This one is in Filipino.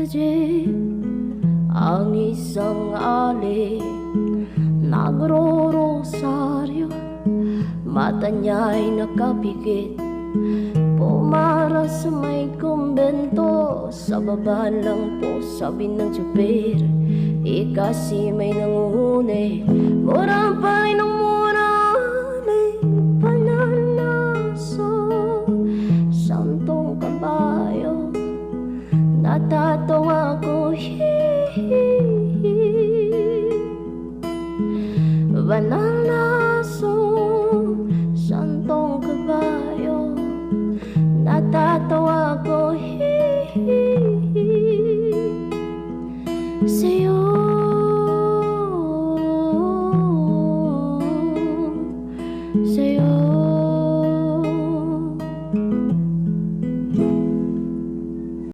jeep ang isang ali, nagro-rosaryo, mata niya'y nakapikit. Pumara sa may kumbento, sa baba lang po sabi ng tsuper, kasi may nanguhuni, mura pa rin ang murali, pananaso, santong kabayo, natatong ako, hihihi, banal